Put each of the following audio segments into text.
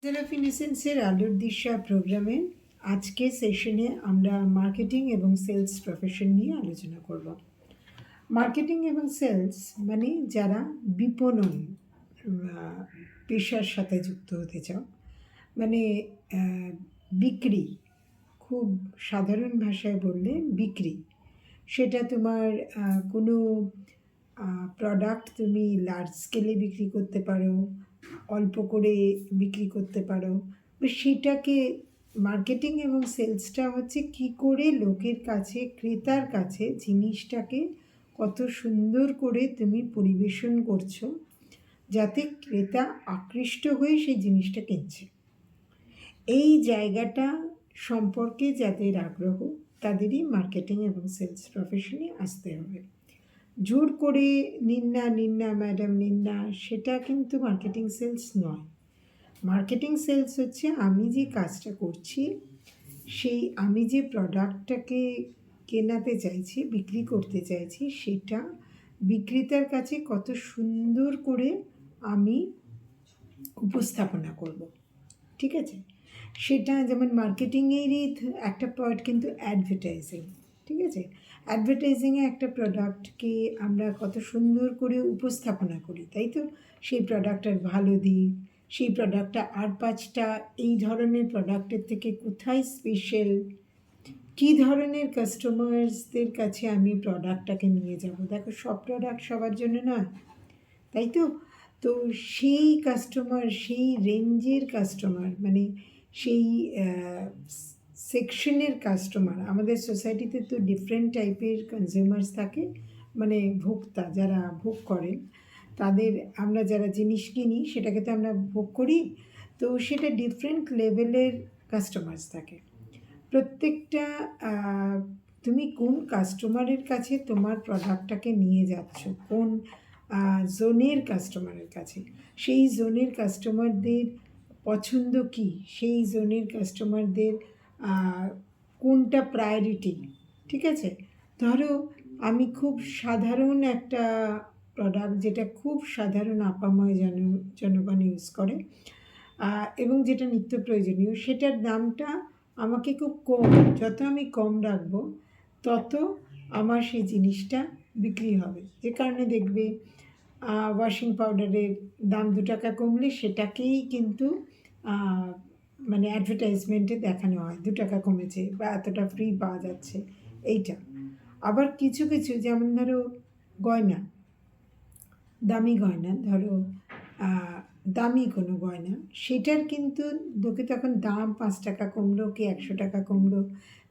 সেরাফিন এসেন্সের আলোর দিশা প্রোগ্রামে আজকে সেশনে আমরা মার্কেটিং এবং সেলস প্রফেশন নিয়ে আলোচনা করব। মার্কেটিং এবং সেলস মানে যারা বিপণন পেশার সাথে যুক্ত হতে চাও, মানে বিক্রি, খুব সাধারণ ভাষায় বললে বিক্রি। সেটা তোমার কোনো প্রোডাক্ট তুমি লার্জ স্কেলে বিক্রি করতে পারো, অল্প করে বিক্রি করতে পারো। সেটাকে মার্কেটিং এবং সেলসটা হচ্ছে কী করে লোকের কাছে, ক্রেতার কাছে জিনিসটাকে কত সুন্দর করে তুমি পরিবেশন করছো যাতে ক্রেতা আকৃষ্ট হয়ে সেই জিনিসটা কিনছে। এই জায়গাটা সম্পর্কে যাদের আগ্রহ তাদেরই মার্কেটিং এবং সেলস প্রফেশনে আসতে হবে। জোর করে নিন্না ম্যাডাম নিন্না, সেটা কিন্তু মার্কেটিং সেলস নয়। মার্কেটিং সেলস হচ্ছে আমি যে কাজটা করছি, সেই আমি যে প্রোডাক্টটাকে কেনাতে চাইছি, বিক্রি করতে চাইছি, সেটা বিক্রেতার কাছে কত সুন্দর করে আমি উপস্থাপনা করব। ঠিক আছে? সেটা যেমন মার্কেটিংয়েরই একটা পার্ট কিন্তু অ্যাডভার্টাইজিং। ঠিক আছে? অ্যাডভার্টাইজিংয়ে একটা প্রোডাক্টকে আমরা কত সুন্দর করে উপস্থাপনা করি, তাই তো? সেই প্রোডাক্টটার ভালো দিক, সেই প্রোডাক্টটা আর 5টা এই ধরনের প্রোডাক্টের থেকে কোথায় স্পেশাল, কী ধরনের কাস্টমার্সদের কাছে আমি প্রোডাক্টটাকে নিয়ে যাব। দেখো, সব প্রোডাক্ট সবার জন্য নয়, তাই তো? তো সেই কাস্টমার, সেই রেঞ্জের কাস্টমার, মানে সেই সেকশনের কাস্টমার, আমাদের সোসাইটিতে তো ডিফারেন্ট টাইপের কনজিউমার্স থাকে, মানে ভোক্তা যারা ভোগ করেন, তাদের আমরা যারা জিনিস কিনি সেটাকে তো আমরা ভোগ করি, তো সেটা ডিফারেন্ট লেভেলের কাস্টমার্স থাকে। প্রত্যেকটা তুমি কোন কাস্টমারের কাছে তোমার প্রোডাক্টটাকে নিয়ে যাচ্ছ, কোন জোনের কাস্টমারের কাছে, সেই জোনের কাস্টমারদের পছন্দ কী, সেই জোনের কাস্টমারদের কোনটা প্রায়োরিটি। ঠিক আছে? ধরো আমি খুব সাধারণ একটা প্রোডাক্ট, যেটা খুব সাধারণ আপাময় জনগণ ইউজ করে এবং যেটা নিত্য প্রয়োজনীয়, সেটার দামটা আমাকে খুব কম, যত আমি কম রাখবো তত আমার সেই জিনিসটা বিক্রি হবে। যে কারণে দেখবে ওয়াশিং পাউডারের দাম 2 টাকা কমলে সেটাকেই কিন্তু মানে অ্যাডভার্টাইজমেন্টে দেখানো হয়, 2 টাকা কমেছে বা এতটা ফ্রি পাওয়া যাচ্ছে, এইটা। আবার কিছু কিছু, যেমন ধরো গয়না, দামি গয়না, ধরো দামি কোনো গয়না, সেটার কিন্তু লোকে তখন দাম 5 টাকা কমলো কি 100 টাকা কমলো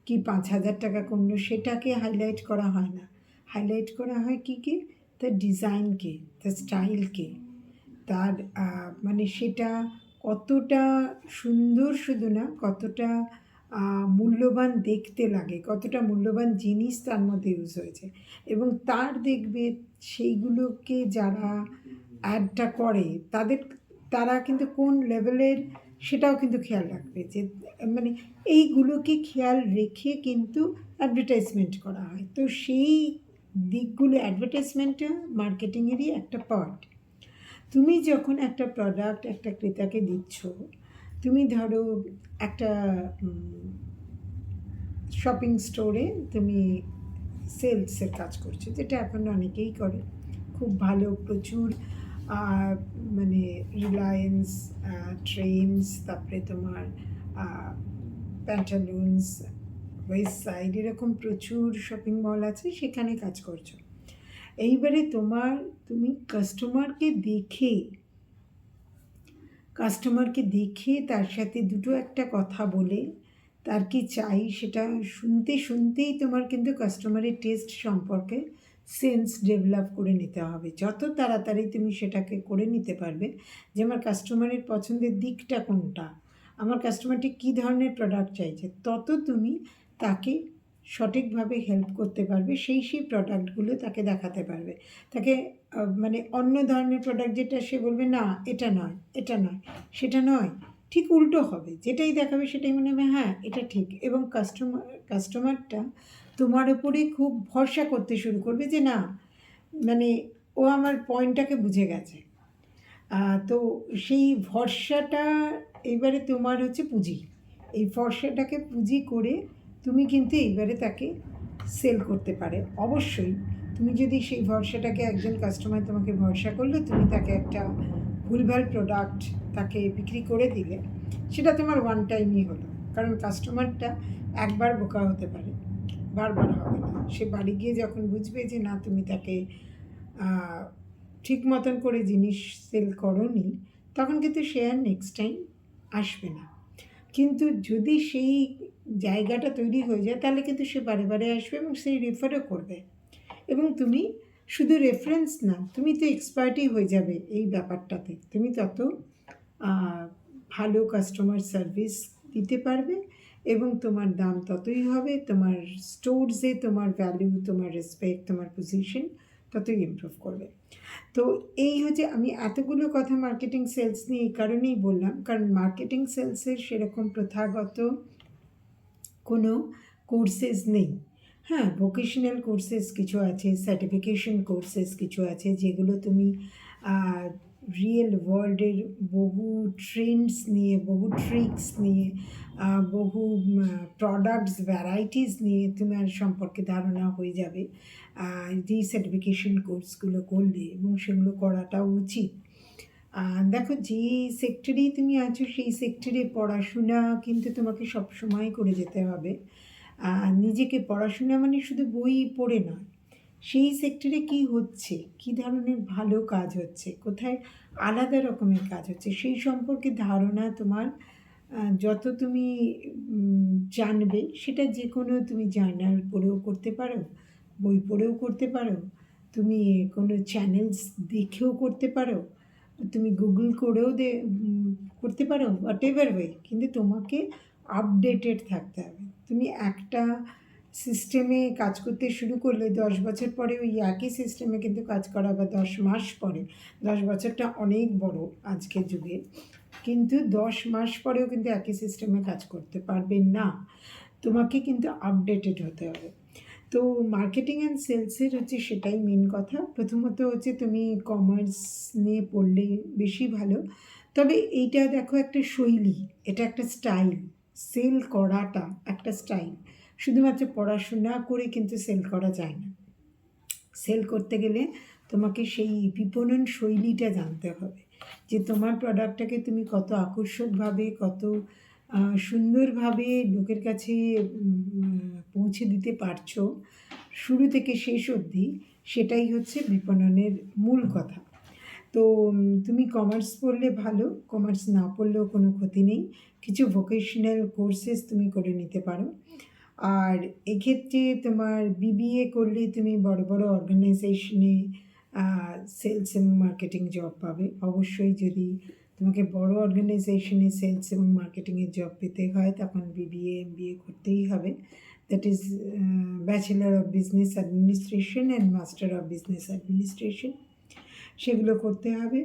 কি 5,000 টাকা কমলো, সেটাকে হাইলাইট করা হয় না। হাইলাইট করা হয় কী, তার ডিজাইনকে, তার স্টাইলকে, তার মানে সেটা কতটা সুন্দর, শুধু না কতটা মূল্যবান দেখতে লাগে, কতটা মূল্যবান জিনিস তার মধ্যে ইউজ হয়েছে। এবং তার দেখবে সেইগুলোকে যারা অ্যাডটা করে তারা কিন্তু কোন লেভেলের সেটাও কিন্তু খেয়াল রাখবে, যে মানে এইগুলোকে খেয়াল রেখে কিন্তু অ্যাডভার্টাইজমেন্ট করা হয়। তো সেই দিকগুলো অ্যাডভার্টাইজমেন্টটা মার্কেটিংয়েরই একটা পার্ট। তুমি যখন একটা প্রোডাক্ট একটা ক্রেতাকে দিচ্ছ, তুমি ধরো একটা শপিং স্টোরে তুমি সেলসের কাজ করছো, যেটা এখন অনেকেই করে, খুব ভালো, প্রচুর মানে রিলায়েন্স, ট্রেন্ডস, তারপরে তোমার প্যান্টালুন্স, ওয়েস্ট সাইড, এরকম প্রচুর শপিং মল আছে, সেখানে কাজ করছো। এইবারে তুমি কাস্টমারকে দেখে তার সাথে দুটো একটা কথা বলে তার কি চাই সেটা শুনতেই তোমার কিন্তু কাস্টমারের টেস্ট সম্পর্কে সেন্স ডেভেলপ করে নিতে হবে। যত তাড়াতাড়ি তুমি সেটাকে করে নিতে পারবে যে আমার কাস্টমারের পছন্দের দিকটা কোনটা, আমার কাস্টমারটি কী ধরনের প্রোডাক্ট চাইছে, তত তুমি তাকে সঠিকভাবে হেল্প করতে পারবে, সেই প্রোডাক্টগুলো তাকে দেখাতে পারবে। তাকে মানে অন্য ধরনের প্রোডাক্ট যেটা সে বলবে না এটা নয়, সেটা নয়, ঠিক উল্টো হবে, যেটাই দেখাবে সেটাই মনে হবে হ্যাঁ এটা ঠিক। এবং কাস্টমারটা তোমার উপরে খুব ভরসা করতে শুরু করবে যে না, মানে ও আমার পয়েন্টটাকে বুঝে গেছে। তো সেই ভরসাটা এবারে তোমার হচ্ছে পুঁজি, এই ফর্সাটাকে পুঁজি করে তুমি কিন্তু এইবারে তাকে সেল করতে পারে। অবশ্যই তুমি যদি সেই ভরসাটাকে, একজন কাস্টমার তোমাকে ভরসা করলো, তুমি তাকে একটা ভুলভাল প্রোডাক্ট তাকে বিক্রি করে দিলে, সেটা তোমার ওয়ান টাইমই হলো। কারণ কাস্টমারটা একবার বোকা হতে পারে, বারবার হবে না। সে বাড়ি গিয়ে যখন বুঝবে যে না তুমি তাকে ঠিক মতন করে জিনিস সেল করোনি, তখন কিন্তু সে আর নেক্সট টাইম আসবে না। কিন্তু যদি সেই জায়গাটা তৈরি হয়ে যায়, তাহলে কিন্তু সে বারে বারে আসবে এবং সেই রেফারও করবে। এবং তুমি শুধু রেফারেন্স না, তুমি তো এক্সপার্টই হয়ে যাবে এই ব্যাপারটাতে। তুমি তত ভালো কাস্টমার সার্ভিস দিতে পারবে এবং তোমার দাম ততই হবে, তোমার স্টোরসে তোমার ভ্যালু, তোমার রেসপেক্ট, তোমার পজিশন ততই ইমপ্রুভ করবে। তো এই হচ্ছে, আমি এতগুলো কথা মার্কেটিং সেলস নিয়ে এই কারণেই বললাম, কারণ মার্কেটিং সেলসের সেরকম প্রথাগত কোনো কোর্সেস নেই। হ্যাঁ, ভোকেশনাল কোর্সেস কিছু আছে, সার্টিফিকেশন কোর্সেস কিছু আছে, যেগুলো তুমি রিয়েল ওয়ার্ল্ডের বহু ট্রেন্ডস নিয়ে, বহু ট্রিক্স নিয়ে, বহু প্রোডাক্টস ভ্যারাইটিস নিয়ে তোমার সম্পর্কে ধারণা হয়ে যাবে যেই সার্টিফিকেশন কোর্সগুলো করলে, এবং সেগুলো করাটাও উচিত। দেখো, যে সেক্টরেই তুমি আছো সেই সেক্টরে পড়াশোনা কিন্তু তোমাকে সবসময় করে যেতে হবে। নিজেকে পড়াশোনা মানে শুধু বই পড়ে নয়, সেই সেক্টরে কী হচ্ছে, কী ধরনের ভালো কাজ হচ্ছে, কোথায় আলাদা রকমের কাজ হচ্ছে, সেই সম্পর্কে ধারণা তোমার যত তুমি জানবে, সেটা যে কোনো তুমি জার্নাল পড়েও করতে পারো, বই পড়েও করতে পারো, তুমি কোনো চ্যানেলস দেখেও করতে পারো, তুমি গুগল করেও করতে পারো, হোয়াট এভার ওয়ে। কিন্তু তোমাকে আপডেটেড থাকতে হবে। তুমি একটা সিস্টেমে কাজ করতে শুরু করলে 10 বছর পরে ওই একই সিস্টেমে কিন্তু কাজ করা, বা 10 মাস পরে, 10 বছরটা অনেক বড় আজকের যুগে, কিন্তু 10 মাস পরেও কিন্তু একই সিস্টেমে কাজ করতে পারবে না। তোমাকে কিন্তু আপডেটেড হতে হবে। তো মার্কেটিং অ্যান্ড সেলসের হচ্ছে সেটাই মেন কথা। প্রথমত হচ্ছে তুমি কমার্স নিয়ে পড়লে বেশি ভালো। তবে এইটা দেখো একটা শৈলী, এটা একটা স্টাইল। সেল করাটা একটা স্টাইল। শুধুমাত্র পড়াশোনা করে কিন্তু সেল করা যায় না। সেল করতে গেলে তোমাকে সেই বিপণন শৈলীটা জানতে হবে, যে তোমার প্রোডাক্টটাকে তুমি কত আকর্ষকভাবে, কত সুন্দরভাবে লোকের কাছে পৌঁছে দিতে পারছো শুরু থেকে শেষ অবধি। সেটাই হচ্ছে বিপণনের মূল কথা। তো তুমি কমার্স পড়লে ভালো, কমার্স না পড়লেও কোনো ক্ষতি নেই। কিছু ভোকেশনাল কোর্সেস তুমি করে নিতে পারো। আর এক্ষেত্রে তোমার বিবিএ করলে তুমি বড় বড় অর্গানাইজেশনে সেলস এবং মার্কেটিং জব পাবে। অবশ্যই যদি তোমাকে বড় অর্গানাইজেশনে সেলস এবং মার্কেটিংয়ের জব পেতে হয়, তখন বিবিএ এমবিএ করতেই হবে। That is bachelor of business administration and master of business administration, সেগুলো করতে হবে।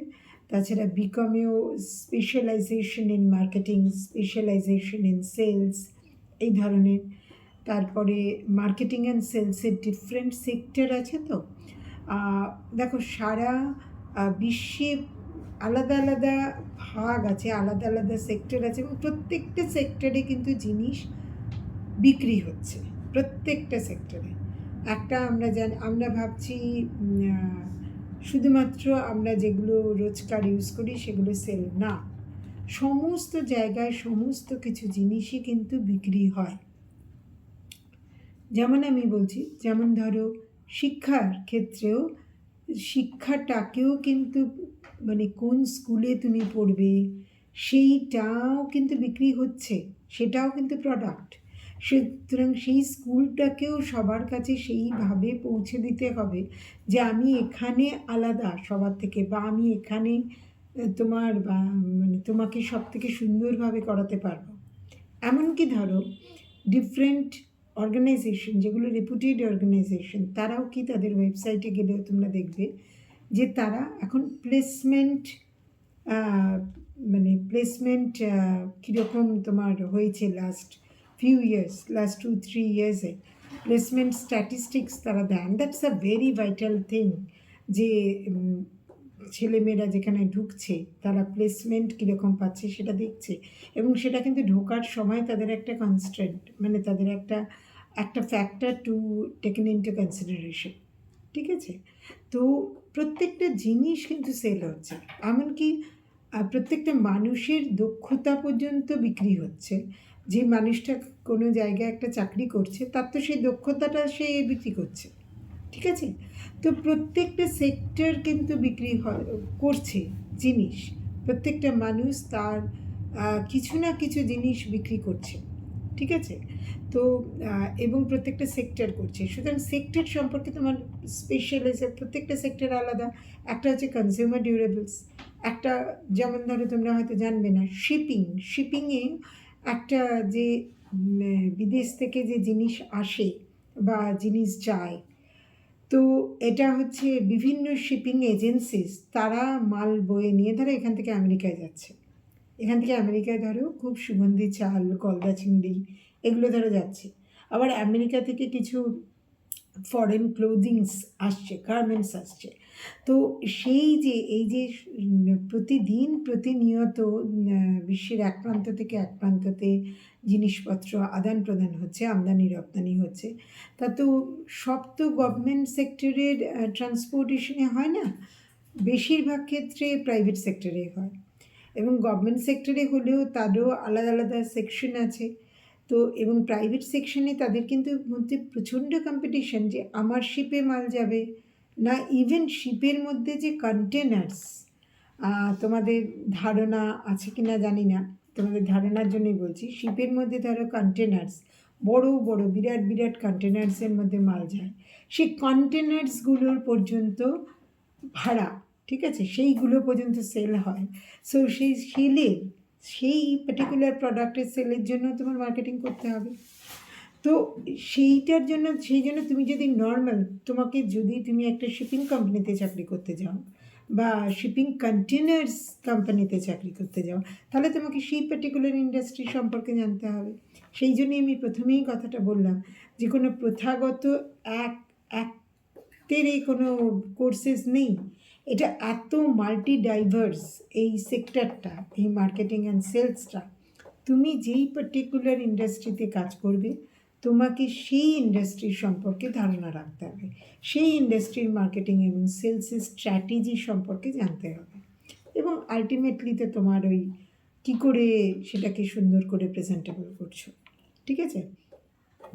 তাছাড়া বিকমেও specialisation in marketing, specialisation in sales, এই ধরনের। তারপরে মার্কেটিং অ্যান্ড সেলসের ডিফারেন্ট সেক্টর আছে। তো দেখো, সারা বিশ্বে আলাদা আলাদা ভাগ আছে, আলাদা আলাদা সেক্টর আছে, এবং প্রত্যেকটা সেক্টরে কিন্তু জিনিস বিক্রি হচ্ছে, প্রত্যেকটা সেক্টরে। একটা আমরা ভাবছি শুধুমাত্র আমরা যেগুলো রোজকার ইউজ করি সেগুলো সেল না, সমস্ত জায়গায় সমস্ত কিছু জিনিসই কিন্তু বিক্রি হয়। যেমন আমি বলছি, যেমন ধরো শিক্ষার ক্ষেত্রেও, শিক্ষাটাকেও কিন্তু মানে কোন স্কুলে তুমি পড়বে সেইটাও কিন্তু বিক্রি হচ্ছে, সেটাও কিন্তু প্রোডাক্ট। সুতরাং সেই স্কুলটাকেও সবার কাছে সেইভাবে পৌঁছে দিতে হবে যে আমি এখানে আলাদা সবার থেকে, বা আমি এখানে তোমার বা মানে তোমাকে সব থেকে সুন্দরভাবে করাতে পারবো। এমনকি ধরো ডিফারেন্ট অর্গানাইজেশন, যেগুলো রেপুটেড অর্গানাইজেশন, তারাও কি তাদের ওয়েবসাইটে গেলেও তোমরা দেখবে যে তারা এখন প্লেসমেন্ট মানে প্লেসমেন্ট কীরকম তোমার হয়েছে লাস্ট ফিউ ইয়ার্স, লাস্ট 2-3 ইয়ার্সে প্লেসমেন্ট স্ট্যাটিস্টিক্স তারা দেন। That's a very vital thing, যে ছেলেমেয়েরা যেখানে ঢুকছে তারা প্লেসমেন্ট কীরকম পাচ্ছে সেটা দেখছে, এবং সেটা কিন্তু ঢোকার সময় তাদের একটা কনস্ট্রেন্ট, মানে তাদের একটা একটা factor to taken into consideration. ঠিক আছে? তো প্রত্যেকটা জিনিস কিন্তু সেল হচ্ছে। এমনকি প্রত্যেকটা মানুষের দক্ষতা পর্যন্ত বিক্রি হচ্ছে। যে মানুষটা কোনো জায়গায় একটা চাকরি করছে, তার তো সেই দক্ষতাটা সে বিক্রি করছে। ঠিক আছে? তো প্রত্যেকটা সেক্টর কিন্তু বিক্রি করছে জিনিস। প্রত্যেকটা মানুষ তার কিছু না কিছু জিনিস বিক্রি করছে। ঠিক আছে? তো এবং প্রত্যেকটা সেক্টর করছে। সুতরাং সেক্টর সম্পর্কে তোমার স্পেশালাইজেশন, প্রত্যেকটা সেক্টর আলাদা। একটা হচ্ছে কনজিউমার ডিউরেবলস, একটা যেমন ধরো তোমরা হয়তো জানবে না, শিপিংয়ে একটা যে বিদেশ থেকে যে জিনিস আসে বা জিনিস যায়, তো এটা হচ্ছে বিভিন্ন শিপিং এজেন্সিস তারা মাল বয়ে নিয়ে ধরো এখান থেকে আমেরিকায় যাচ্ছে। এখান থেকে আমেরিকায় ধরো খুব সুগন্ধি চাল, গলদা চিংড়ি এগুলো ধরো যাচ্ছে। আবার আমেরিকা থেকে কিছু ফরেন ক্লোদিংস আসছে, গার্মেন্টস আসছে। তো সেই যে এই যে প্রতিদিন প্রতিনিয়ত বিশ্বের এক প্রান্ত থেকে এক প্রান্ততে জিনিসপত্র আদান প্রদান হচ্ছে, আমদানি রপ্তানি হচ্ছে, তা তো সব তো গভর্নমেন্ট সেক্টরের ট্রান্সপোর্টেশনে হয় না, বেশিরভাগ ক্ষেত্রে প্রাইভেট সেক্টরে হয়। এবং গভর্নমেন্ট সেক্টরে হলেও তারও আলাদা আলাদা সেকশন আছে। তো এবং প্রাইভেট সেকশনে তাদের কিন্তু মধ্যে প্রচণ্ড কম্পিটিশন যে আমার শিপে মাল যাবে না, ইভেন শিপের মধ্যে যে কন্টেনার্স, তোমাদের ধারণা আছে কি না জানি না, তোমাদের ধারণার জন্যই বলছি, শিপের মধ্যে ধরো কন্টেনার্স, বড় বড় বিরাট বিরাট কন্টেনার্সের মধ্যে মাল যায়, সেই কন্টেনার্সগুলোর পর্যন্ত ভাড়া, ঠিক আছে, সেইগুলো পর্যন্ত সেল হয়। সো সেই সেলের, সেই পার্টিকুলার প্রোডাক্টের সেলের জন্য তোমার মার্কেটিং করতে হবে। তো সেইটার জন্য, সেই জন্য তুমি যদি নর্মাল, তোমাকে যদি তুমি একটা শিপিং কোম্পানিতে চাকরি করতে যাও বা শিপিং কন্টেনার্স কোম্পানিতে চাকরি করতে যাও, তাহলে তোমাকে সেই পার্টিকুলার ইন্ডাস্ট্রি সম্পর্কে জানতে হবে। সেই জন্যই আমি প্রথমেই কথাটা বললাম যে কোনো প্রথাগত একতের এই কোনো কোর্সেস নেই। এটা এত মাল্টি ডাইভার্স এই সেক্টরটা, এই মার্কেটিং অ্যান্ড সেলসটা। তুমি যেই পার্টিকুলার ইন্ডাস্ট্রিতে কাজ করবে, তোমাকে সেই ইন্ডাস্ট্রির সম্পর্কে ধারণা রাখতে হবে, সেই ইন্ডাস্ট্রির মার্কেটিং এবং সেলসের স্ট্র্যাটেজি সম্পর্কে জানতে হবে, এবং আলটিমেটলি তো তোমার ওই কী করে সেটাকে সুন্দর করে প্রেজেন্টেবল করছো। ঠিক আছে?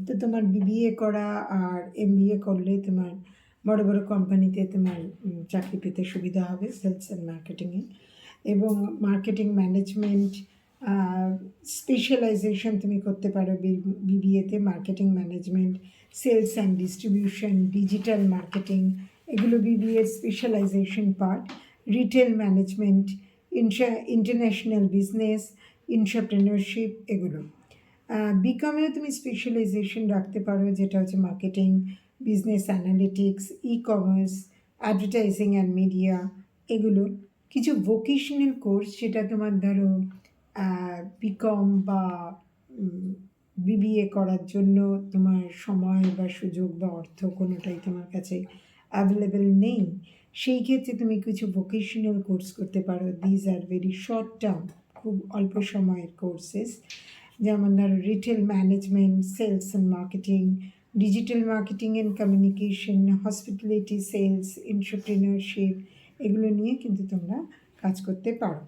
তো তোমার বিবিএ করা আর এমবিএ করলে তোমার বড় বড় কোম্পানিতে তোমার চাকরি পেতে সুবিধা হবে সেলস অ্যান্ড মার্কেটিংয়ে। এবং মার্কেটিং ম্যানেজমেন্ট স্পেশালাইজেশন তুমি করতে পারো বিবিএতে, marketing management, sales and distribution, digital marketing, এগুলো বিবিএর specialisation part. Retail management, international business, entrepreneurship, এগুলো। বিকমেও তুমি স্পেশালাইজেশন রাখতে পারো, যেটা হচ্ছে marketing, business analytics, e commerce, advertising and media, এগুলো। কিছু ভোকেশনাল কোর্স, সেটা তোমার ধরো বিকম বা বিবিএ করার জন্য তোমার সময় বা সুযোগ বা অর্থ কোনোটাই তোমার কাছে অ্যাভেলেবেল নেই, সেই ক্ষেত্রে তুমি কিছু ভোকেশনাল কোর্স করতে পারো। These are very short term, খুব অল্প সময়ের কোর্সেস, যেমন ধরো retail management, sales and marketing, digital marketing and communication, hospitality sales, entrepreneurship, এগুলো নিয়ে কিন্তু তোমরা কাজ করতে পারো,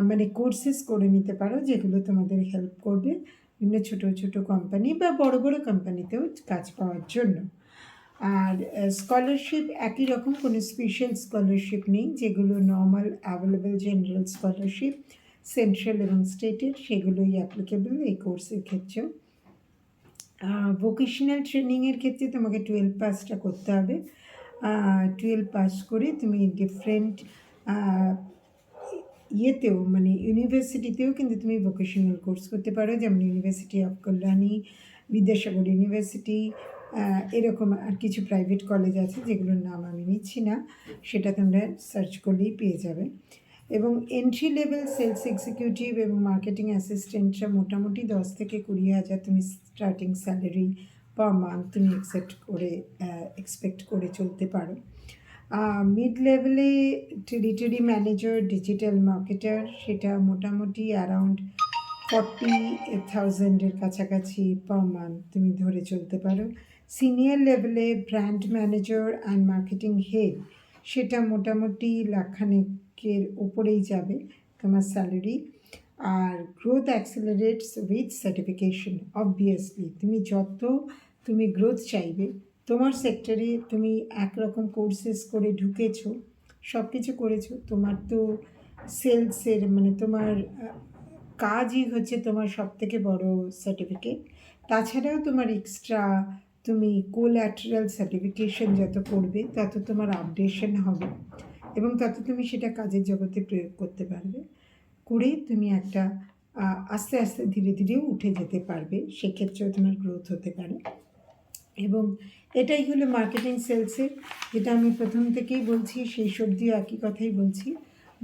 মানে কোর্সেস করে নিতে পারো, যেগুলো তোমাদের হেল্প করবে বিভিন্ন ছোটো ছোটো কোম্পানি বা বড় বড় কোম্পানিতেও কাজ পাওয়ার জন্য। আর স্কলারশিপ একই রকম, কোনো স্পেশাল স্কলারশিপ নেই, যেগুলো normal available general scholarship central এবং স্টেটের, সেগুলোই অ্যাপ্লিকেবল এই কোর্সের ক্ষেত্রেও। ভোকেশনাল ট্রেনিংয়ের ক্ষেত্রে তোমাকে 12 পাসটা করতে হবে। 12 পাস করে তুমি ডিফারেন্ট ইয়েতেও, মানে ইউনিভার্সিটিতেও কিন্তু তুমি ভোকেশনাল কোর্স করতে পারো, যেমন university of Kalyani, Vidyasagar university, এরকম আর কিছু প্রাইভেট কলেজ আছে যেগুলোর নাম আমি নিচ্ছি না, সেটা তোমরা সার্চ করলেই পেয়ে যাবে। এবং এন্ট্রি লেভেল সেলস এক্সিকিউটিভ এবং মার্কেটিং অ্যাসিস্ট্যান্টরা মোটামুটি 10 থেকে 20,000 তুমি স্টার্টিং স্যালারি পার মান্থ তুমি এক্সপেক্ট করে চলতে পারো। মিড লেভেলে টেরিটরি ম্যানেজার, ডিজিটাল মার্কেটার, সেটা মোটামুটি অ্যারাউন্ড 40,000-এর কাছাকাছি পার মান্থ তুমি ধরে চলতে পারো। সিনিয়র লেভেলে brand manager and marketing head, সেটা মোটামুটি লাখখানেকের ওপরেই যাবে তোমার স্যালারি। আর growth accelerates with certification. Obviously তুমি গ্রোথ চাইবে, তোমার সেক্টরে তুমি একরকম কোর্সেস করে ঢুকেছো, সব কিছু করেছো, তোমার তো সেলসের মানে তোমার কাজই হচ্ছে তোমার সবথেকে বড় সার্টিফিকেট। তাছাড়াও তোমার এক্সট্রা তুমি কোল্যাটারাল সার্টিফিকেশন যত করবে তত তোমার আপডেশন হবে এবং তত তুমি সেটা কাজের জগতে প্রয়োগ করতে পারবে। করে তুমি একটা আস্তে আস্তে ধীরে ধীরে উঠে যেতে পারবে, সেক্ষেত্রেও তোমার গ্রোথ হতে পারে। এবং এটাই হলো মার্কেটিং সেলসের, যেটা আমি প্রথম থেকেই বলছি, সেই সবদিও একই কথাই বলছি।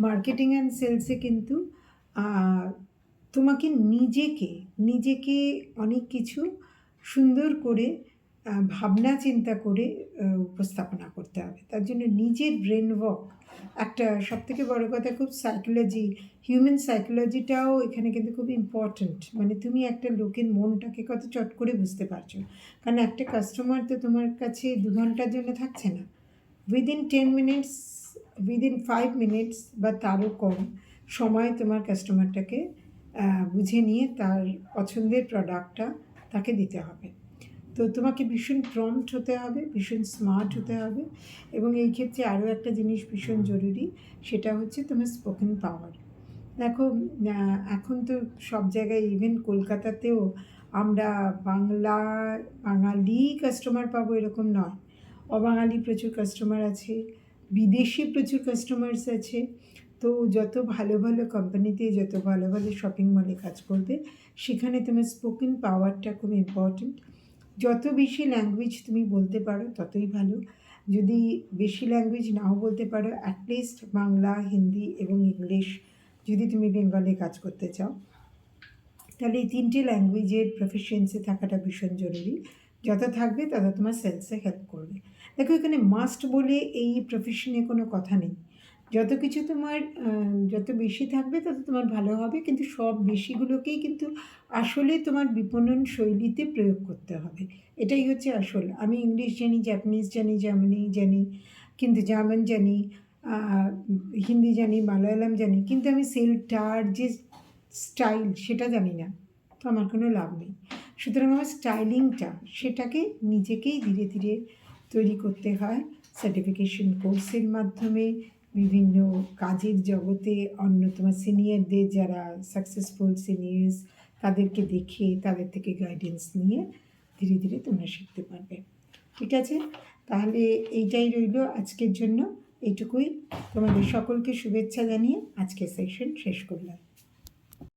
মার্কেটিং অ্যান্ড সেলসে কিন্তু তোমাকে নিজেকে অনেক কিছু সুন্দর করে ভাবনা চিন্তা করে উপস্থাপনা করতে হবে। তার জন্য নিজের ব্রেন ওয়ার্ক একটা সবথেকে বড় কথা, খুব সাইকোলজি, হিউম্যান সাইকোলজিটাও এখানে কিন্তু খুব ইম্পর্ট্যান্ট। মানে তুমি একটা লোকের মনটাকে কত চট করে বুঝতে পারছো, কারণ একটা কাস্টমার তো তোমার কাছে 2 ঘন্টার জন্য থাকছে না। উইদিন 10 মিনিটস, উইদিন 5 মিনিটস বা তারও কম সময় তোমার কাস্টমারটাকে বুঝে নিয়ে তার পছন্দের প্রোডাক্টটা তাকে দিতে হবে। তো তোমাকে ভীষণ প্রম্পট হতে হবে, ভীষণ স্মার্ট হতে হবে। এবং এই ক্ষেত্রে আরও একটা জিনিস ভীষণ জরুরি, সেটা হচ্ছে তোমার স্পোকেন পাওয়ার। দেখো, এখন তো সব জায়গায়, ইভেন কলকাতাতেও আমরা বাঙালি কাস্টমার পাবো এরকম নয়, অবাঙালি প্রচুর কাস্টমার আছে, বিদেশি প্রচুর কাস্টমার্স আছে। তো যত ভালো ভালো কোম্পানিতে, যত ভালো ভালো শপিং মলে কাজ করবে, সেখানে তোমার স্পোকেন পাওয়ারটা খুব ইম্পর্ট্যান্ট। যত বেশি ল্যাঙ্গুয়েজ তুমি বলতে পারো ততই ভালো। যদি বেশি ল্যাঙ্গুয়েজ নাও বলতে পারো, অ্যাটলিস্ট বাংলা, হিন্দি এবং ইংলিশ, যদি তুমি বেঙ্গলে কাজ করতে চাও, তাহলে এই 3টে ল্যাঙ্গুয়েজের প্রফিসিয়েন্সি থাকাটা ভীষণ জরুরি। যত থাকবে তত তোমার সেলসে হেল্প করবে। দেখো, এখানে মাস্ট বলে এই প্রফেশনে কোনো কথা নেই। যত কিছু তোমার যত বেশি থাকবে তত তোমার ভালো হবে, কিন্তু সব বেশিগুলোকেই কিন্তু আসলে তোমার বিপণন শৈলীতে প্রয়োগ করতে হবে। এটাই হচ্ছে আসল। আমি ইংলিশ জানি, জাপানিজ জানি, জার্মানি জানি, কিন্তু জার্মান জানি, হিন্দি জানি, মালায়ালাম জানি, কিন্তু আমি সেলটার যে স্টাইল সেটা জানি না, তো আমার কোনো লাভ নেই। সুতরাং আমার স্টাইলিংটা, সেটাকে নিজেকেই ধীরে ধীরে তৈরি করতে হয় সার্টিফিকেশন কোর্সের মাধ্যমে, বিভিন্ন কাজের জগতে তোমার সিনিয়রদের, যারা সাকসেসফুল সিনিয়র্স, তাদেরকে দেখে তাদের থেকে গাইডেন্স নিয়ে ধীরে ধীরে তোমরা শিখতে পারবে। ঠিক আছে, তাহলে এইটাই রইল আজকের জন্য। এইটুকুই। তোমাদের সকলকে শুভেচ্ছা জানিয়ে আজকের সেশন শেষ করলাম।